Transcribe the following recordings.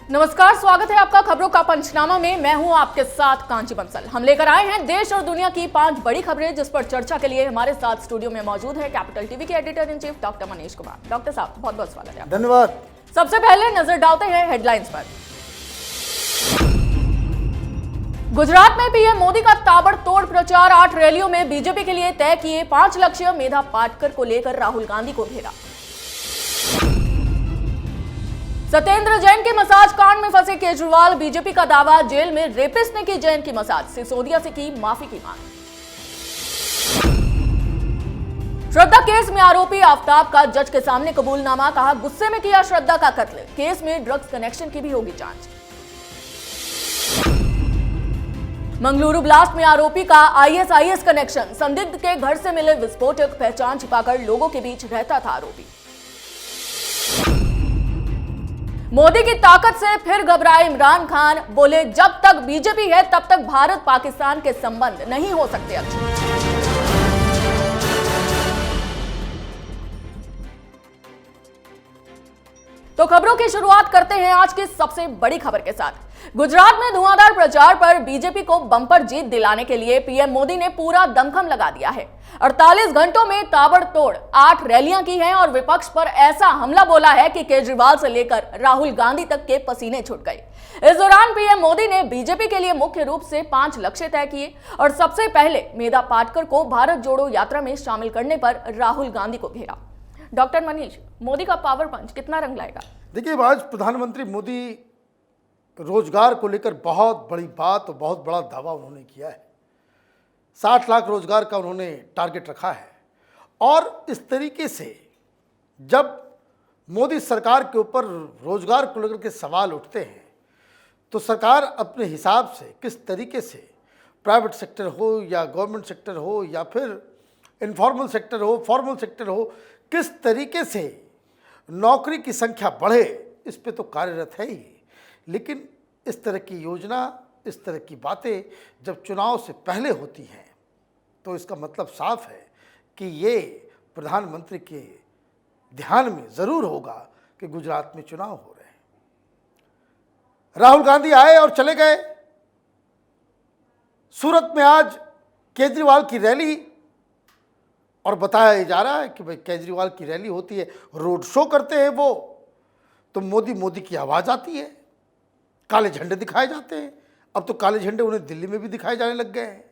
नमस्कार, स्वागत है आपका खबरों का पंचनामा में। मैं हूं आपके साथ कांची बंसल। हम लेकर आए हैं देश और दुनिया की 5 बड़ी खबरें, जिस पर चर्चा के लिए हमारे साथ स्टूडियो में मौजूद है कैपिटल टीवी के editor in chief doctor Manish Kumar. Doctor साहब, बहुत बहुत स्वागत है। धन्यवाद। सबसे पहले नजर डालते हैं हेडलाइंस पर। गुजरात में पीएम मोदी का ताबड़तोड़ प्रचार, 8 रैलियों में बीजेपी के लिए तय किए 5 लक्ष्य। मेधा पाटकर को लेकर राहुल गांधी को घेरा। सत्येंद्र जैन के मसाज कांड में फंसे केजरीवाल, बीजेपी का दावा, जेल में रेपिस्ट ने की जैन की मसाज, सिसोदिया से की माफी की मांग। श्रद्धा केस में आरोपी आफ्ताब का जज के सामने कबूलनामा, कहा गुस्से में किया श्रद्धा का कत्ल, केस में ड्रग्स कनेक्शन की भी होगी जांच। मंगलुरु ब्लास्ट में आरोपी का आईएसआईएस कनेक्शन, संदिग्ध के घर से मिले विस्फोटक, पहचान छिपाकर लोगों के बीच रहता था आरोपी। मोदी की ताकत से फिर घबराए इमरान खान, बोले जब तक बीजेपी है तब तक भारत पाकिस्तान के संबंध नहीं हो सकते अच्छे। तो खबरों की शुरुआत करते हैं आज की सबसे बड़ी खबर के साथ। गुजरात में धुआंधार प्रचार पर बीजेपी को बंपर जीत दिलाने के लिए पीएम मोदी ने पूरा दमखम लगा दिया है। 48 घंटों में ताबड़तोड़ 8 रैलियां की हैं और विपक्ष पर ऐसा हमला बोला है कि केजरीवाल से लेकर राहुल गांधी तक के पसीने छूट गए। इस दौरान पीएम मोदी ने बीजेपी के लिए मुख्य रूप से 5 लक्ष्य तय किए और सबसे पहले मेधा पाटकर को भारत जोड़ो यात्रा में शामिल करने पर राहुल गांधी को घेरा। डॉक्टर मनीष, मोदी का पावर पंच कितना रंग लाएगा? देखिए, आज प्रधानमंत्री मोदी रोजगार को लेकर बहुत बड़ी बात और बहुत बड़ा दावा उन्होंने किया है। 60 लाख रोजगार का उन्होंने टारगेट रखा है। और इस तरीके से जब मोदी सरकार के ऊपर रोजगार को लेकर के सवाल उठते हैं तो सरकार अपने हिसाब से किस तरीके से प्राइवेट सेक्टर हो या गवर्नमेंट सेक्टर हो या फिर इनफॉर्मल सेक्टर हो, फॉर्मल सेक्टर हो, किस तरीके से नौकरी की संख्या बढ़े, इस पे तो कार्यरत है ही। लेकिन इस तरह की योजना, इस तरह की बातें जब चुनाव से पहले होती हैं तो इसका मतलब साफ है कि ये प्रधानमंत्री के ध्यान में ज़रूर होगा कि गुजरात में चुनाव हो रहे हैं। राहुल गांधी आए और चले गए। सूरत में आज केजरीवाल की रैली, और बताया जा रहा है कि भाई केजरीवाल की रैली होती है, रोड शो करते हैं वो, तो मोदी मोदी की आवाज़ आती है, काले झंडे दिखाए जाते हैं। अब तो काले झंडे उन्हें दिल्ली में भी दिखाए जाने लग गए हैं।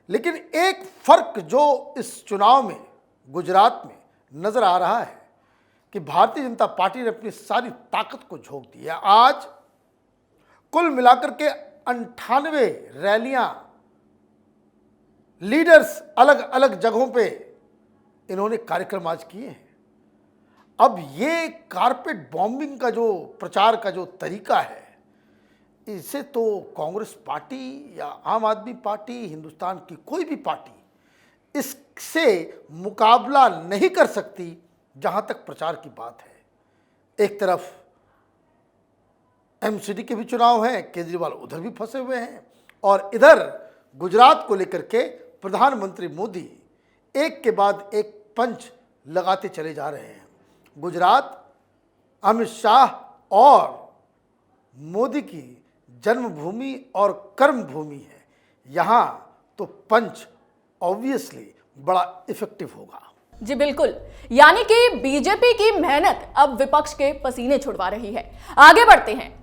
लेकिन एक फर्क जो इस चुनाव में गुजरात में नजर आ रहा है कि भारतीय जनता पार्टी ने अपनी सारी ताकत को झोंक दी है। आज कुल मिलाकर के 98 रैलियां, लीडर्स अलग अलग जगहों पे इन्होंने कार्यक्रम आज किए हैं। अब ये कारपेट बॉम्बिंग का जो प्रचार का जो तरीका है, इसे तो कांग्रेस पार्टी या आम आदमी पार्टी, हिंदुस्तान की कोई भी पार्टी इससे मुकाबला नहीं कर सकती जहां तक प्रचार की बात है। एक तरफ एमसीडी के भी चुनाव हैं, केजरीवाल उधर भी फंसे हुए हैं, और इधर गुजरात को लेकर के प्रधानमंत्री मोदी एक के बाद एक पंच लगाते चले जा रहे हैं। गुजरात अमित शाह और मोदी की जन्मभूमि और कर्मभूमि है। यहाँ तो पंच ऑब्वियसली बड़ा इफेक्टिव होगा। जी बिल्कुल, यानी कि बीजेपी की मेहनत अब विपक्ष के पसीने छुड़वा रही है। आगे बढ़ते हैं।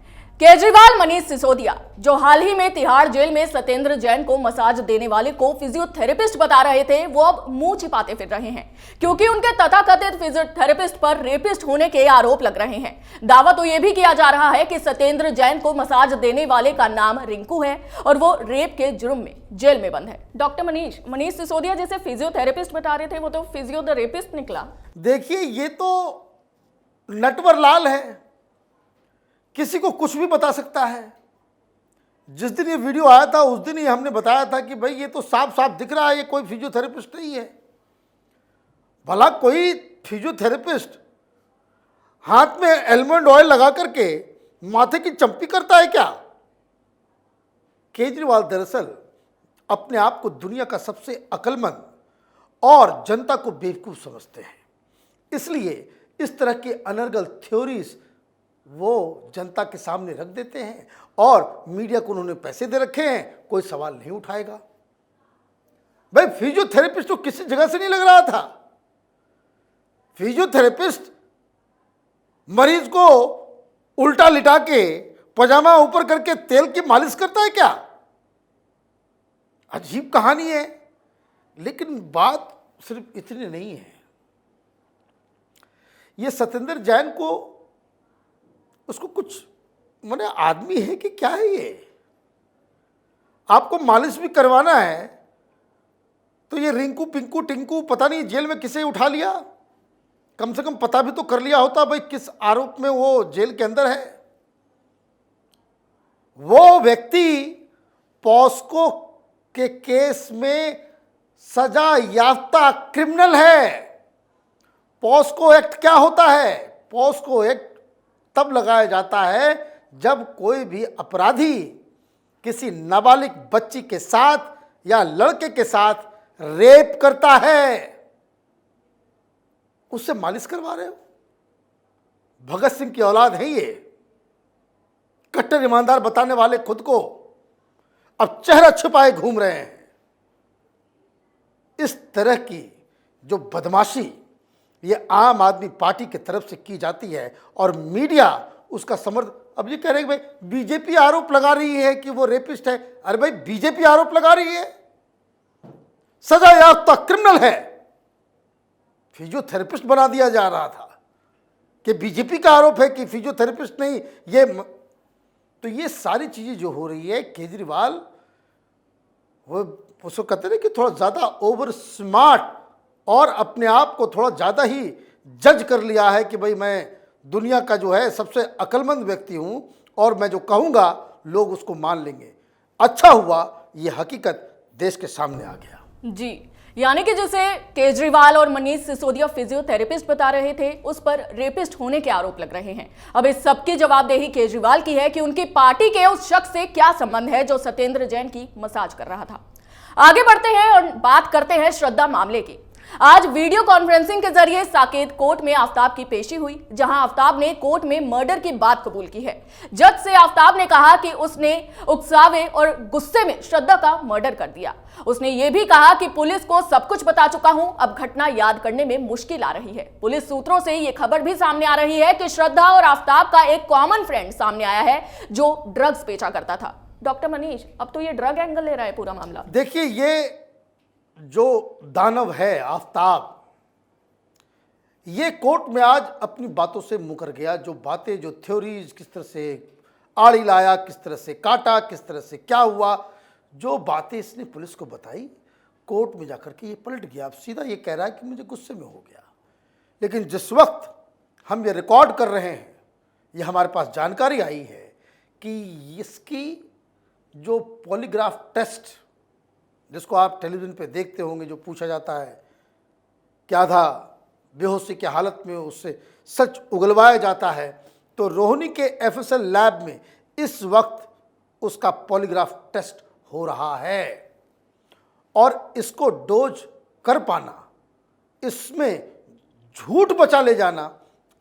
केजरीवाल मनीष सिसोदिया, जो हाल ही में तिहाड़ जेल में सत्येंद्र जैन को मसाज देने वाले को फिजियोथेरेपिस्ट बता रहे थे, वो अब मुंह छिपाते फिर रहे हैं, क्योंकि उनके तथाकथित फिजियोथेरेपिस्ट पर रेपिस्ट होने के आरोप लग रहे हैं। दावा तो यह भी किया जा रहा है कि सत्येंद्र जैन को मसाज देने वाले का नाम रिंकू है और वो रेप के जुर्म में जेल में बंद है। डॉक्टर मनीष सिसोदिया जैसे फिजियोथेरेपिस्ट बता रहे थे, वो तो फिजियोथेरेपिस्ट निकला। देखिए, ये तो नटवर लाल है, किसी को कुछ भी बता सकता है। जिस दिन ये वीडियो आया था उस दिन ही हमने बताया था कि भाई ये तो साफ साफ दिख रहा है ये कोई फिजियोथेरेपिस्ट नहीं है। भला कोई फिजियोथेरेपिस्ट हाथ में एलमंड ऑयल लगा करके माथे की चंपी करता है क्या? केजरीवाल दरअसल अपने आप को दुनिया का सबसे अक्लमंद और जनता को बेवकूफ़ समझते हैं। इसलिए इस तरह की अनर्गल थ्योरीज वो जनता के सामने रख देते हैं और मीडिया को उन्होंने पैसे दे रखे हैं, कोई सवाल नहीं उठाएगा। भाई फिजियोथेरेपिस्ट तो किसी जगह से नहीं लग रहा था। फिजियोथेरेपिस्ट मरीज को उल्टा लिटा के पजामा ऊपर करके तेल की मालिश करता है क्या? अजीब कहानी है। लेकिन बात सिर्फ इतनी नहीं है। ये सत्येंद्र जैन को, उसको कुछ माने आदमी है कि क्या है ये? आपको मालिश भी करवाना है तो ये रिंकू पिंकू टिंकू पता नहीं जेल में किसे उठा लिया। कम से कम पता भी तो कर लिया होता भाई किस आरोप में वो जेल के अंदर है। वो व्यक्ति पॉस्को के केस में सजा याफ्ता क्रिमिनल है। पॉस्को एक्ट क्या होता है? पॉस्को एक्ट तब लगाया जाता है जब कोई भी अपराधी किसी नाबालिग बच्ची के साथ या लड़के के साथ रेप करता है। उससे मालिश करवा रहे हो? भगत सिंह की औलाद है ये। कट्टर ईमानदार बताने वाले खुद को अब चेहरा छुपाए घूम रहे हैं। इस तरह की जो बदमाशी ये आम आदमी पार्टी की तरफ से की जाती है और मीडिया उसका समर्थन। अब ये कह रहे हैं कि भाई बीजेपी आरोप लगा रही है कि वो रेपिस्ट है। अरे भाई बीजेपी आरोप लगा रही है, सजा याफ्ता क्रिमिनल है। फिजियोथेरेपिस्ट बना दिया जा रहा था कि बीजेपी का आरोप है कि फिजियोथेरेपिस्ट नहीं। तो ये सारी चीजें जो हो रही है, केजरीवाल वो उसको कहते हैं कि थोड़ा ज्यादा ओवर स्मार्ट और अपने आप को थोड़ा ज्यादा ही जज कर लिया है कि भाई मैं दुनिया का जो है सबसे अक्लमंद व्यक्ति हूं और मैं जो कहूंगा लोग उसको मान लेंगे। अच्छा हुआ ये हकीकत देश के सामने आ गया। जी, यानी कि जैसे केजरीवाल और मनीष सिसोदिया फिजियोथेरेपिस्ट बता रहे थे, उस पर रेपिस्ट होने के आरोप लग रहे हैं। अब इस सबकी जवाबदेही केजरीवाल की है कि उनकी पार्टी के उस शख्स से क्या संबंध है जो सत्येंद्र जैन की मसाज कर रहा था। आगे बढ़ते हैं और बात करते हैं श्रद्धा मामले की। आज वीडियो कॉन्फ्रेंसिंग के जरिए साकेत कोर्ट में आफ्ताब की पेशी हुई, जहां आफ्ताब ने कोर्ट में मर्डर की बात कबूल की है। जज से आफ्ताब ने कहा कि उसने उकसावे और गुस्से में श्रद्धा का मर्डर कर दिया। उसने ये भी कहा कि पुलिस को सब कुछ बता चुका हूं, अब घटना याद करने में मुश्किल आ रही है। पुलिस सूत्रों से ये खबर भी सामने आ रही है कि श्रद्धा और आफ्ताब का एक कॉमन फ्रेंड सामने आया है जो ड्रग्स बेचा करता था। डॉक्टर मनीष, अब तो ये ड्रग एंगल ले रहा है पूरा मामला। देखिए, ये जो दानव है आफ्ताब, ये कोर्ट में आज अपनी बातों से मुकर गया। जो बातें, जो थ्योरीज, किस तरह से आड़ी लाया, किस तरह से काटा, किस तरह से क्या हुआ, जो बातें इसने पुलिस को बताई, कोर्ट में जाकर के ये पलट गया। अब सीधा ये कह रहा है कि मुझे गुस्से में हो गया। लेकिन जिस वक्त हम ये रिकॉर्ड कर रहे हैं, ये हमारे पास जानकारी आई है कि इसकी जो पॉलीग्राफ टेस्ट, जिसको आप टेलीविज़न पे देखते होंगे, जो पूछा जाता है क्या था, बेहोशी की हालत में उससे सच उगलवाया जाता है, तो रोहिणी के एफएसएल लैब में इस वक्त उसका पॉलीग्राफ टेस्ट हो रहा है। और इसको डोज कर पाना, इसमें झूठ बचा ले जाना,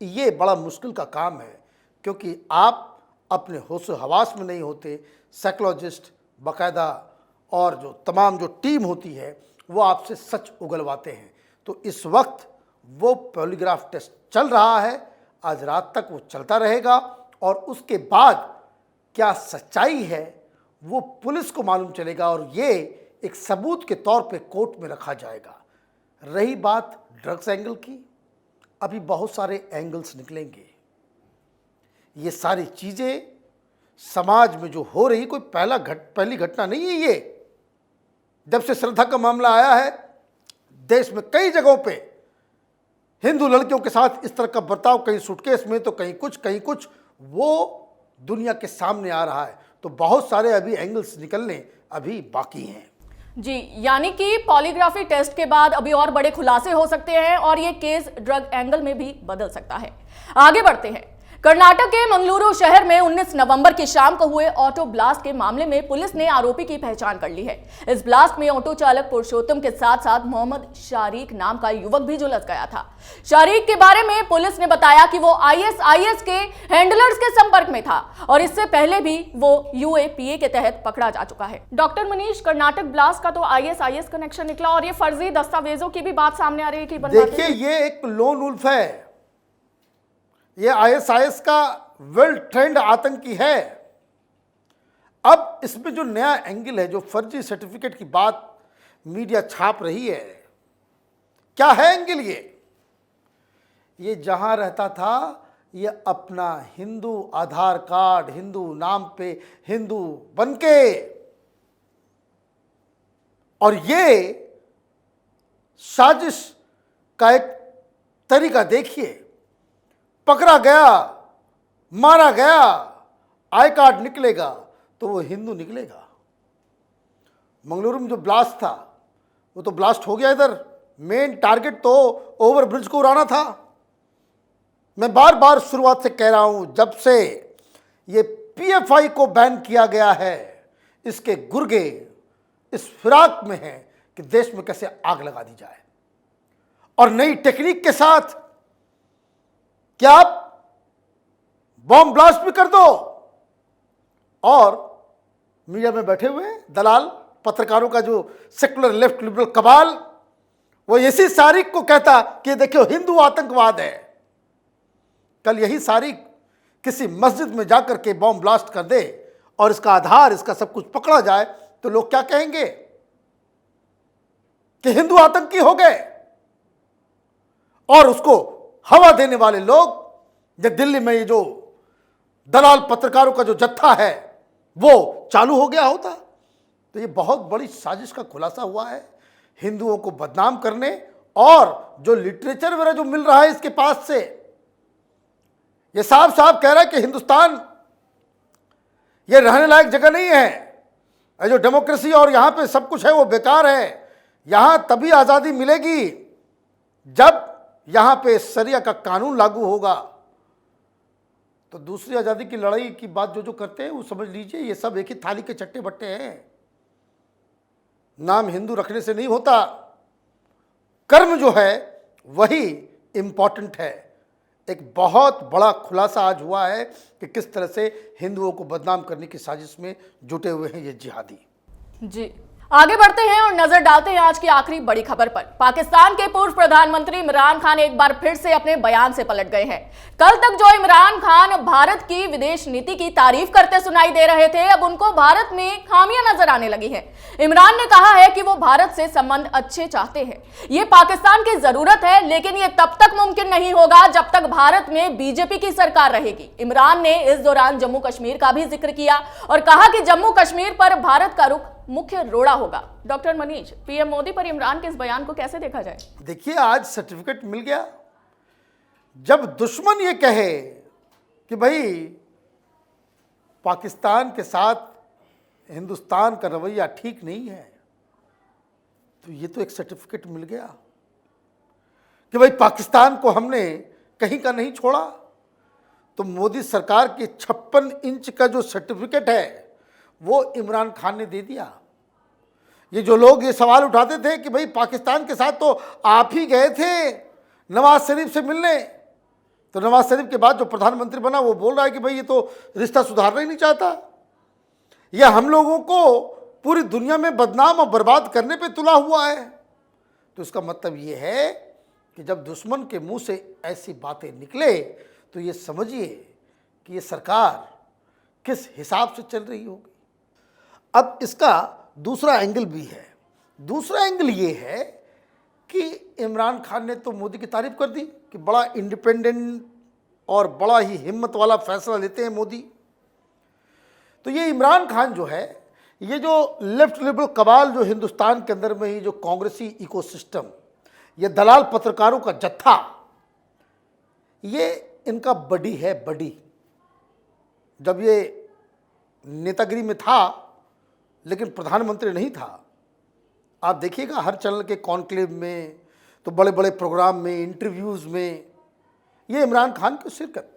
ये बड़ा मुश्किल का काम है, क्योंकि आप अपने होश हवास में नहीं होते। साइकोलॉजिस्ट बाकायदा और जो तमाम जो टीम होती है वो आपसे सच उगलवाते हैं। तो इस वक्त वो पॉलीग्राफ टेस्ट चल रहा है, आज रात तक वो चलता रहेगा और उसके बाद क्या सच्चाई है वो पुलिस को मालूम चलेगा और ये एक सबूत के तौर पे कोर्ट में रखा जाएगा। रही बात ड्रग्स एंगल की, अभी बहुत सारे एंगल्स निकलेंगे। ये सारी चीज़ें समाज में जो हो रही, कोई पहली घटना नहीं है ये। जब से श्रद्धा का मामला आया है, देश में कई जगहों पे हिंदू लड़कियों के साथ इस तरह का बर्ताव, कहीं सूटकेस में तो कहीं कुछ, वो दुनिया के सामने आ रहा है। तो बहुत सारे अभी एंगल्स निकलने अभी बाकी हैं। जी, यानी कि पॉलीग्राफी टेस्ट के बाद अभी और बड़े खुलासे हो सकते हैं और ये केस ड्रग एंगल में भी बदल सकता है। आगे बढ़ते हैं। कर्नाटक के मंगलुरु शहर में 19 नवंबर की शाम को हुए ऑटो ब्लास्ट के मामले में पुलिस ने आरोपी की पहचान कर ली है। इस ब्लास्ट में ऑटो चालक पुरुषोत्तम के साथ साथ मोहम्मद शारिक नाम का युवक भी झुलस गया था। शारिक के बारे में पुलिस ने बताया कि वो आईएसआईएस के हैंडलर्स के संपर्क में था और इससे पहले भी वो यूएपीए के तहत पकड़ा जा चुका है। डॉक्टर मनीष, कर्नाटक ब्लास्ट का तो आईएसआईएस कनेक्शन निकला और ये फर्जी दस्तावेजों की भी बात सामने आ रही है कि देखिए, ये एक लोन वुल्फ है, ये आईएसआईएस का वेल ट्रेंड आतंकी है। अब इसमें जो नया एंगल है, जो फर्जी सर्टिफिकेट की बात मीडिया छाप रही है, क्या है एंगल? ये जहां रहता था, ये अपना हिंदू आधार कार्ड, हिंदू नाम पे हिंदू बनके, और ये साजिश का एक तरीका देखिए। पकड़ा गया, मारा गया, आई कार्ड निकलेगा तो वो हिंदू निकलेगा। मंगलुरु में जो ब्लास्ट था वो तो ब्लास्ट हो गया, इधर मेन टारगेट तो ओवर ब्रिज को उड़ाना था। मैं बार बार शुरुआत से कह रहा हूं, जब से ये पीएफआई को बैन किया गया है, इसके गुर्गे इस फिराक में हैं कि देश में कैसे आग लगा दी जाए, और नई टेक्निक के साथ क्या आप बॉम्ब ब्लास्ट भी कर दो। और मीडिया में बैठे हुए दलाल पत्रकारों का जो सेकुलर लेफ्ट लिबरल कबाल, वो इसी शारिक को कहता कि देखियो हिंदू आतंकवाद है। कल यही शारिक किसी मस्जिद में जाकर के बॉम्ब ब्लास्ट कर दे और इसका आधार, इसका सब कुछ पकड़ा जाए तो लोग क्या कहेंगे कि हिंदू आतंकी हो गए। और उसको हवा देने वाले लोग, ये दिल्ली में ये जो दलाल पत्रकारों का जो जत्था है वो चालू हो गया होता, तो ये बहुत बड़ी साजिश का खुलासा हुआ है हिंदुओं को बदनाम करने। और जो लिटरेचर वगैरह जो मिल रहा है इसके पास से, ये साफ साफ कह रहा है कि हिंदुस्तान ये रहने लायक जगह नहीं है, ये जो डेमोक्रेसी और यहां पे सब कुछ है वो बेकार है। यहां तभी आज़ादी मिलेगी जब यहां पे शरिया का कानून लागू होगा। तो दूसरी आज़ादी की लड़ाई की बात जो करते हैं वो समझ लीजिए, ये सब एक ही थाली के चट्टे बट्टे हैं। नाम हिंदू रखने से नहीं होता, कर्म जो है वही इंपॉर्टेंट है। एक बहुत बड़ा खुलासा आज हुआ है कि किस तरह से हिंदुओं को बदनाम करने की साजिश में जुटे हुए हैं ये जिहादी। जी, आगे बढ़ते हैं और नजर डालते हैं आज की आखिरी बड़ी खबर पर। पाकिस्तान के पूर्व प्रधानमंत्री इमरान खान एक बार फिर से अपने बयान से पलट गए हैं। कल तक जो इमरान खान भारत की विदेश नीति की तारीफ करते सुनाई दे रहे थे, अब उनको भारत में खामियां नजर आने लगी हैं। इमरान ने कहा है कि वो भारत से संबंध अच्छे चाहते हैं, ये पाकिस्तान की जरूरत है, लेकिन ये तब तक मुमकिन नहीं होगा जब तक भारत में बीजेपी की सरकार रहेगी। इमरान ने इस दौरान जम्मू कश्मीर का भी जिक्र किया और कहा कि जम्मू कश्मीर पर भारत का रुख मुख्य रोड़ा होगा। डॉक्टर मनीष, पीएम मोदी पर इमरान के इस बयान को कैसे देखा जाए? देखिए, आज सर्टिफिकेट मिल गया। जब दुश्मन ये कहे कि भाई पाकिस्तान के साथ हिंदुस्तान का रवैया ठीक नहीं है, तो ये तो एक सर्टिफिकेट मिल गया कि भाई पाकिस्तान को हमने कहीं का नहीं छोड़ा। तो मोदी सरकार के 56 इंच का जो सर्टिफिकेट है वो इमरान खान ने दे दिया। ये जो लोग ये सवाल उठाते थे कि भाई पाकिस्तान के साथ तो आप ही गए थे नवाज शरीफ से मिलने, तो नवाज शरीफ के बाद जो प्रधानमंत्री बना वो बोल रहा है कि भाई ये तो रिश्ता सुधारना ही नहीं चाहता, यह हम लोगों को पूरी दुनिया में बदनाम और बर्बाद करने पे तुला हुआ है। तो इसका मतलब ये है कि जब दुश्मन के मुंह से ऐसी बातें निकले तो ये समझिए कि ये सरकार किस हिसाब से चल रही होगी। अब इसका दूसरा एंगल भी है। दूसरा एंगल ये है कि इमरान खान ने तो मोदी की तारीफ कर दी कि बड़ा इंडिपेंडेंट और बड़ा ही हिम्मत वाला फैसला लेते हैं मोदी। तो ये इमरान खान जो है, ये जो लेफ्ट लिबरल कबाल जो हिंदुस्तान के अंदर में ही जो कांग्रेसी इकोसिस्टम, ये दलाल पत्रकारों का जत्था, ये इनका बडी है, बडी। जब ये नेतागिरी में था लेकिन प्रधानमंत्री नहीं था, आप देखिएगा हर चैनल के कॉन्क्लेव में, तो बड़े बड़े प्रोग्राम में, इंटरव्यूज़ में ये इमरान खान की शिरकत।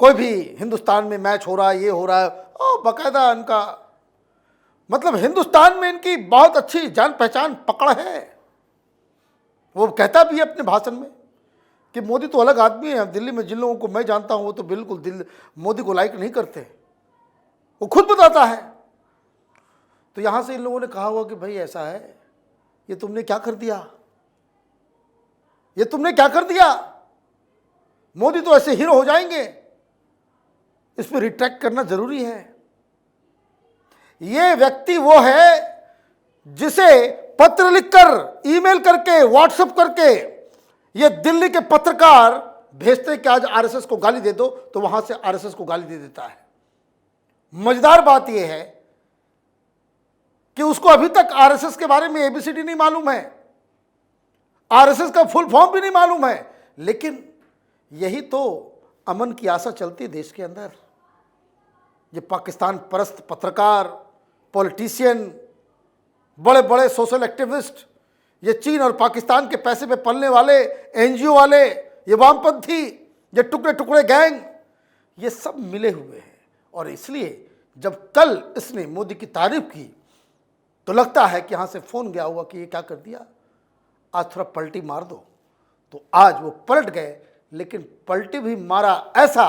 कोई भी हिंदुस्तान में मैच हो रहा है, ये हो रहा है, और बाकायदा इनका मतलब हिंदुस्तान में इनकी बहुत अच्छी जान पहचान पकड़ है। वो कहता भी है अपने भाषण में कि मोदी तो अलग आदमी है। दिल्ली में जिन लोगों को मैं जानता हूं वो तो बिल्कुल मोदी को लाइक नहीं करते, वो खुद बताता है। तो यहां से इन लोगों ने कहा हुआ कि भाई ऐसा है, ये तुमने क्या कर दिया, ये तुमने क्या कर दिया, मोदी तो ऐसे हीरो हो जाएंगे, इस पर रिट्रैक्ट करना जरूरी है। ये व्यक्ति वो है जिसे पत्र लिखकर, ईमेल करके, व्हाट्सएप करके ये दिल्ली के पत्रकार भेजते कि आज आरएसएस को गाली दे दो, तो वहां से आरएसएस को गाली दे देता है। मजेदार बात यह है कि उसको अभी तक आरएसएस के बारे में एबीसीडी नहीं मालूम है, आरएसएस का फुल फॉर्म भी नहीं मालूम है, लेकिन यही तो अमन की आशा चलती है देश के अंदर। ये पाकिस्तान परस्त पत्रकार, पॉलिटिशियन, बड़े बड़े सोशल एक्टिविस्ट, ये चीन और पाकिस्तान के पैसे पे पलने वाले एनजीओ वाले, ये वामपंथी, ये टुकड़े टुकड़े गैंग, ये सब मिले हुए हैं। और इसलिए जब कल इसने मोदी की तारीफ की तो लगता है कि यहाँ से फोन गया हुआ कि ये क्या कर दिया, आज थोड़ा पलटी मार दो। तो आज वो पलट गए, लेकिन पलटी भी मारा ऐसा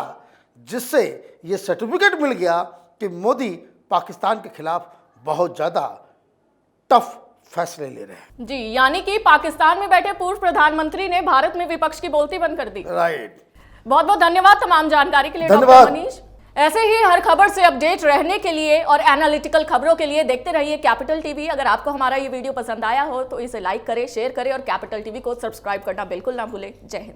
जिससे ये सर्टिफिकेट मिल गया कि मोदी पाकिस्तान के खिलाफ बहुत ज़्यादा टफ फैसले ले रहे हैं। जी, यानी कि पाकिस्तान में बैठे पूर्व प्रधानमंत्री ने भारत में विपक्ष की बोलती बंद कर दी। राइट। बहुत बहुत धन्यवाद तमाम जानकारी के लिए धन्यवाद डॉक्टर मनीष। ऐसे ही हर खबर से अपडेट रहने के लिए और एनालिटिकल खबरों के लिए देखते रहिए कैपिटल टीवी। अगर आपको हमारा ये वीडियो पसंद आया हो तो इसे लाइक करें, शेयर करें और कैपिटल टीवी को सब्सक्राइब करना बिल्कुल ना भूलें। जय हिंद।